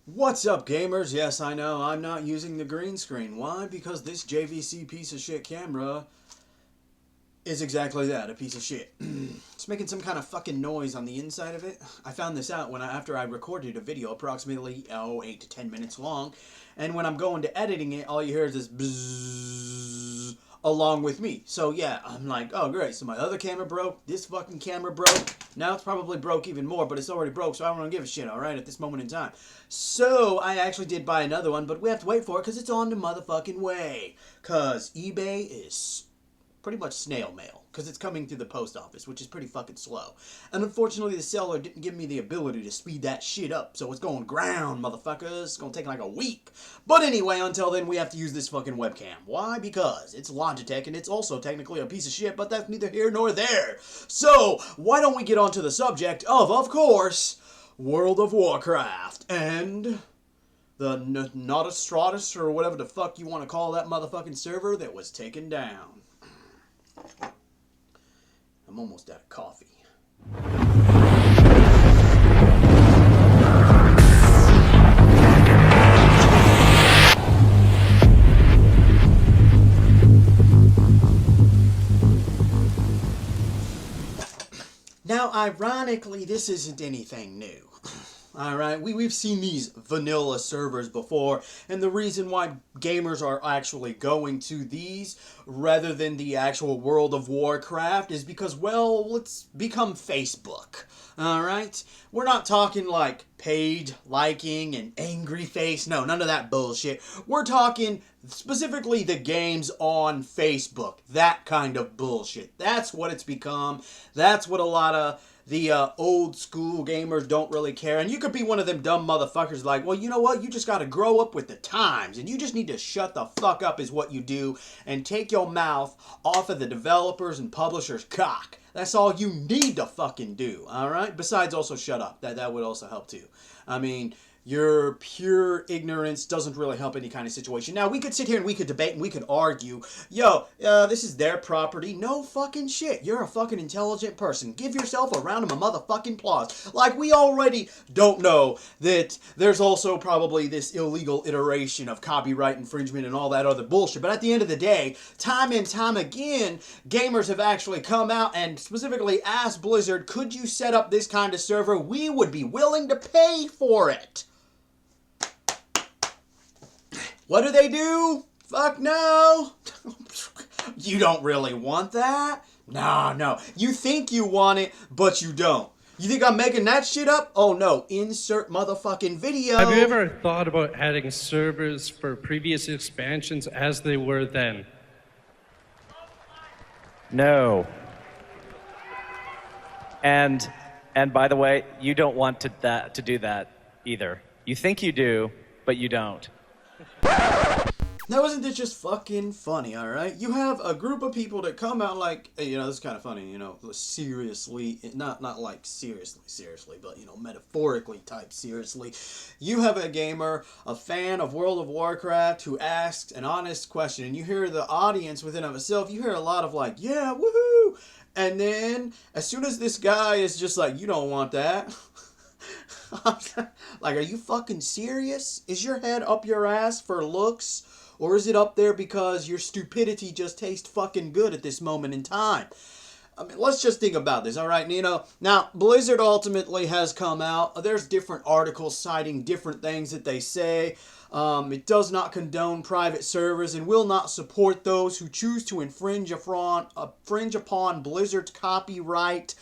What's up, gamers? Yes, I know, I'm not using the green screen. Why? Because this JVC piece of shit camera is exactly that, a piece of shit. It's making some kind of fucking noise on the inside of it. I found this out after I recorded a video approximately 8 to 10 minutes long, and when I'm going to editing it, all you hear is this bzzz along with me. So yeah, I'm like, oh great, so my other camera broke, this fucking camera broke, now it's probably broke even more, but it's already broke, so I don't give a shit, alright, at this moment in time. So I actually did buy another one, but we have to wait for it because it's on the motherfucking way. Because eBay is pretty much snail mail, because it's coming through the post office, which is pretty fucking slow. And unfortunately, the seller didn't give me the ability to speed that shit up, so it's going ground, motherfuckers. It's gonna take like a week. But anyway, until then, we have to use this fucking webcam. Why? Because it's Logitech, and it's also technically a piece of shit, but that's neither here nor there. So, why don't we get on to the subject of course, World of Warcraft, and the Nostalrius, or whatever the fuck you want to call that motherfucking server that was taken down. I'm almost out of coffee. Now, ironically, this isn't anything new. Alright, we've seen these vanilla servers before, and the reason why gamers are actually going to these rather than the actual World of Warcraft is because, well, let's become Facebook. Alright? We're not talking like page liking and angry face. No, none of that bullshit. We're talking specifically the games on Facebook. That kind of bullshit. That's what it's become. That's what a lot of the old school gamers don't really care. And you could be one of them dumb motherfuckers like, well, you know what? You just got to grow up with the times. And you just need to shut the fuck up is what you do. And take your mouth off of the developers and publishers' cock. That's all you need to fucking do. Alright? Besides also shut up. That would also help too. I mean, your pure ignorance doesn't really help any kind of situation. Now, we could sit here and we could debate and we could argue, yo, this is their property. No fucking shit. You're a fucking intelligent person. Give yourself a round of a motherfucking applause. Like, we already don't know that there's also probably this illegal iteration of copyright infringement and all that other bullshit. But at the end of the day, time and time again, gamers have actually come out and specifically asked Blizzard, could you set up this kind of server? We would be willing to pay for it. What do? Fuck no. You don't really want that? No. You think you want it, but you don't. You think I'm making that shit up? Oh no, insert motherfucking video. Have you ever thought about adding servers for previous expansions as they were then? No. And by the way, you don't want to do that either. You think you do, but you don't. Now, isn't it just fucking funny, alright? You have a group of people that come out like, hey, you know, this is kind of funny, you know, seriously, not like seriously, but, you know, metaphorically type seriously. You have a gamer, a fan of World of Warcraft, who asks an honest question, and you hear the audience within of itself, you hear a lot of like, yeah, woohoo! And then, as soon as this guy is just like, you don't want that... Like, are you fucking serious? Is your head up your ass for looks? Or is it up there because your stupidity just tastes fucking good at this moment in time? I mean, let's just think about this, alright? You know, now, Blizzard ultimately has come out. There's different articles citing different things that they say. It does not condone private servers and will not support those who choose to infringe upon Blizzard's copyright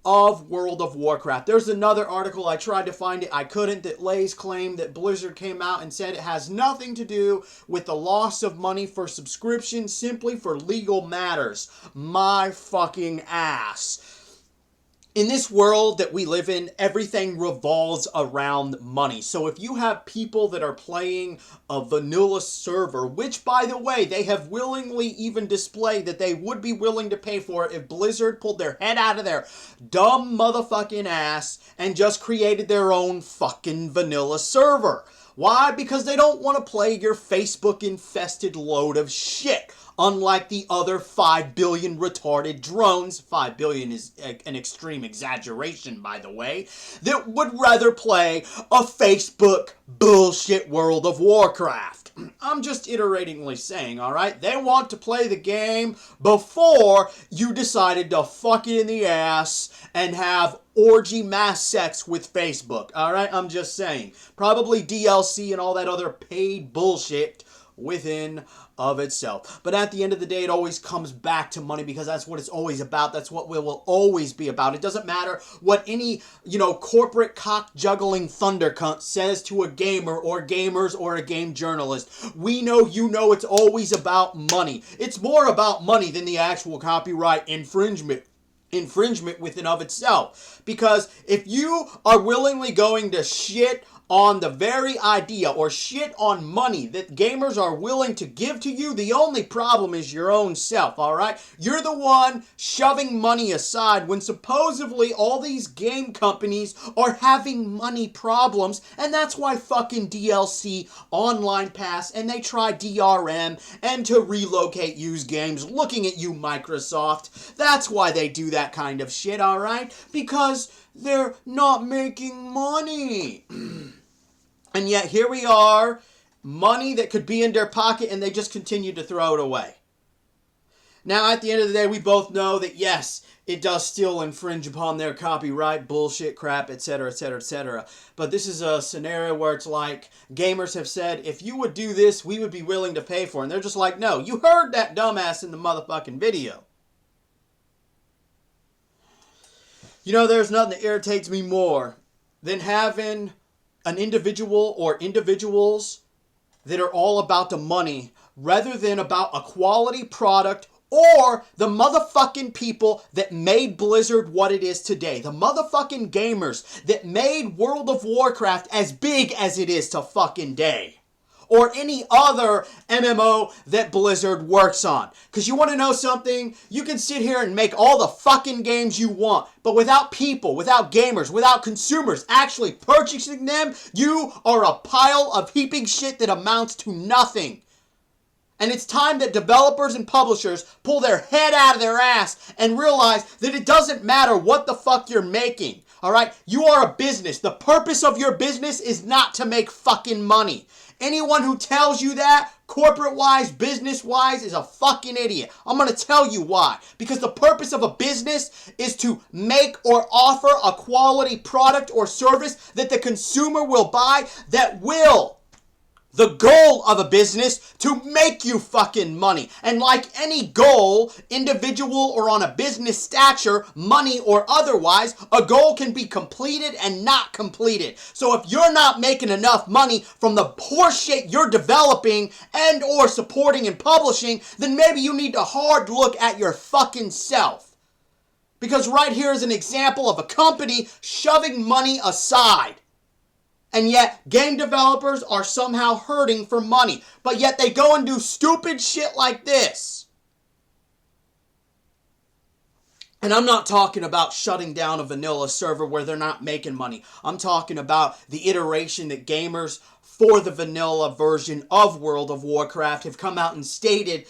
of World of Warcraft. There's another article, I tried to find it, I couldn't, that lays claim that Blizzard came out and said it has nothing to do with the loss of money for subscription, simply for legal matters. My fucking ass. In this world that we live in, everything revolves around money. So if you have people that are playing a vanilla server, which, by the way, they have willingly even displayed that they would be willing to pay for it if Blizzard pulled their head out of their dumb motherfucking ass and just created their own fucking vanilla server. Why? Because they don't want to play your Facebook-infested load of shit. unlike the other 5 billion retarded drones, 5 billion is an extreme exaggeration, by the way, that would rather play a Facebook bullshit World of Warcraft. I'm just iteratingly saying, alright? They want to play the game before you decided to fuck it in the ass and have orgy mass sex with Facebook, alright? I'm just saying. Probably DLC and all that other paid bullshit within of itself. But at the end of the day, it always comes back to money, because that's what it's always about. That's what it will always be about. It doesn't matter what any, corporate cock-juggling thunder cunt says to a gamer or gamers or a game journalist. We know, it's always about money. It's more about money than the actual copyright infringement within of itself. Because if you are willingly going to shit on the very idea or shit on money that gamers are willing to give to you, the only problem is your own self, alright? You're the one shoving money aside when supposedly all these game companies are having money problems, and that's why fucking DLC, Online Pass, and they try DRM and to relocate used games. Looking at you, Microsoft. That's why they do that kind of shit, alright? Because they're not making money. And yet here we are, money that could be in their pocket, and they just continue to throw it away. Now, at the end of the day, we both know that, yes, it does still infringe upon their copyright, bullshit, crap, etc., etc., etc. But this is a scenario where it's like, gamers have said, if you would do this, we would be willing to pay for it. And they're just like, no, you heard that dumbass in the motherfucking video. There's nothing that irritates me more than having an individual or individuals that are all about the money rather than about a quality product or the motherfucking people that made Blizzard what it is today. The motherfucking gamers that made World of Warcraft as big as it is to fucking day. Or any other MMO that Blizzard works on. Because you want to know something? You can sit here and make all the fucking games you want, but without people, without gamers, without consumers actually purchasing them, you are a pile of heaping shit that amounts to nothing. And it's time that developers and publishers pull their head out of their ass and realize that it doesn't matter what the fuck you're making. Alright? You are a business. The purpose of your business is not to make fucking money. Anyone who tells you that, corporate-wise, business-wise, is a fucking idiot. I'm going to tell you why. Because the purpose of a business is to make or offer a quality product or service that the consumer will buy, that will. The goal of a business to make you fucking money. And like any goal, individual or on a business stature, money or otherwise, a goal can be completed and not completed. So if you're not making enough money from the horseshit you're developing and or supporting and publishing, then maybe you need to hard look at your fucking self. Because right here is an example of a company shoving money aside. And yet, game developers are somehow hurting for money. But yet they go and do stupid shit like this. And I'm not talking about shutting down a vanilla server where they're not making money. I'm talking about the iteration that gamers for the vanilla version of World of Warcraft have come out and stated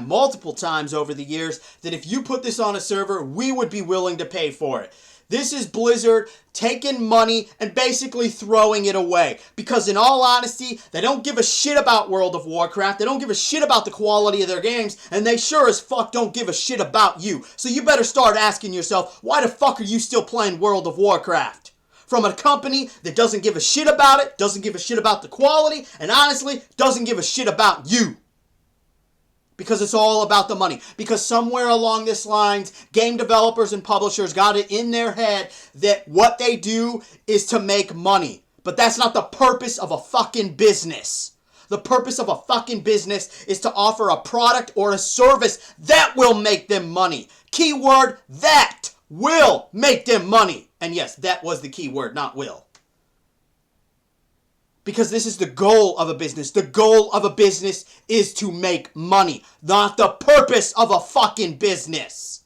multiple times over the years, that if you put this on a server, we would be willing to pay for it. This is Blizzard taking money and basically throwing it away. Because in all honesty, they don't give a shit about World of Warcraft. They don't give a shit about the quality of their games. And they sure as fuck don't give a shit about you. So you better start asking yourself, why the fuck are you still playing World of Warcraft? From a company that doesn't give a shit about it, doesn't give a shit about the quality, and honestly, doesn't give a shit about you. Because it's all about the money. Because somewhere along this lines, game developers and publishers got it in their head that what they do is to make money. But that's not the purpose of a fucking business. The purpose of a fucking business is to offer a product or a service that will make them money. Keyword, that will make them money. And yes, that was the key word, not will. Because this is the goal of a business. The goal of a business is to make money, not the purpose of a fucking business.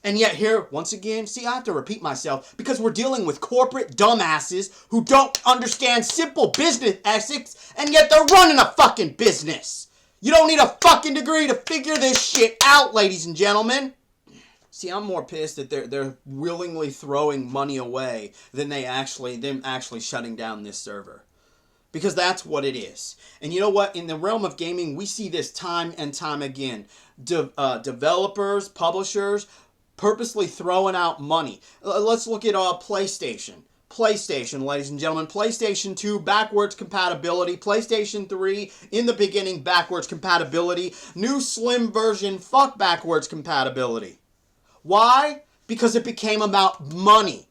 And yet here, once again, see, I have to repeat myself, because we're dealing with corporate dumbasses who don't understand simple business ethics, and yet they're running a fucking business. You don't need a fucking degree to figure this shit out, ladies and gentlemen. See, I'm more pissed that they're willingly throwing money away than them actually shutting down this server. Because that's what it is. And you know what? In the realm of gaming, we see this time and time again. Developers, publishers, purposely throwing out money. Let's look at PlayStation. PlayStation, ladies and gentlemen. PlayStation 2, backwards compatibility. PlayStation 3, in the beginning, backwards compatibility. New slim version, fuck backwards compatibility. Why? Because it became about money.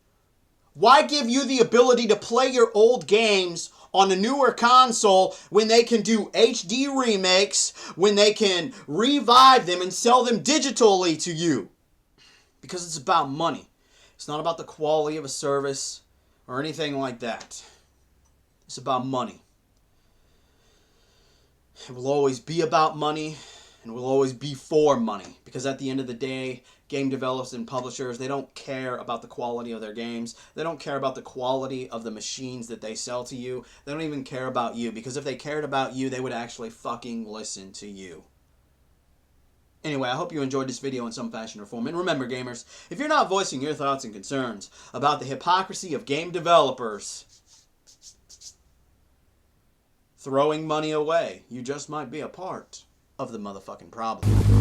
Why give you the ability to play your old games on a newer console when they can do HD remakes, when they can revive them and sell them digitally to you? Because it's about money. It's not about the quality of a service or anything like that. It's about money. It will always be about money, and will always be for money. Because at the end of the day, game developers and publishers, they don't care about the quality of their games. They don't care about the quality of the machines that they sell to you. They don't even care about you. Because if they cared about you, they would actually fucking listen to you. Anyway, I hope you enjoyed this video in some fashion or form. And remember, gamers, if you're not voicing your thoughts and concerns about the hypocrisy of game developers throwing money away, you just might be a part of the motherfucking problem.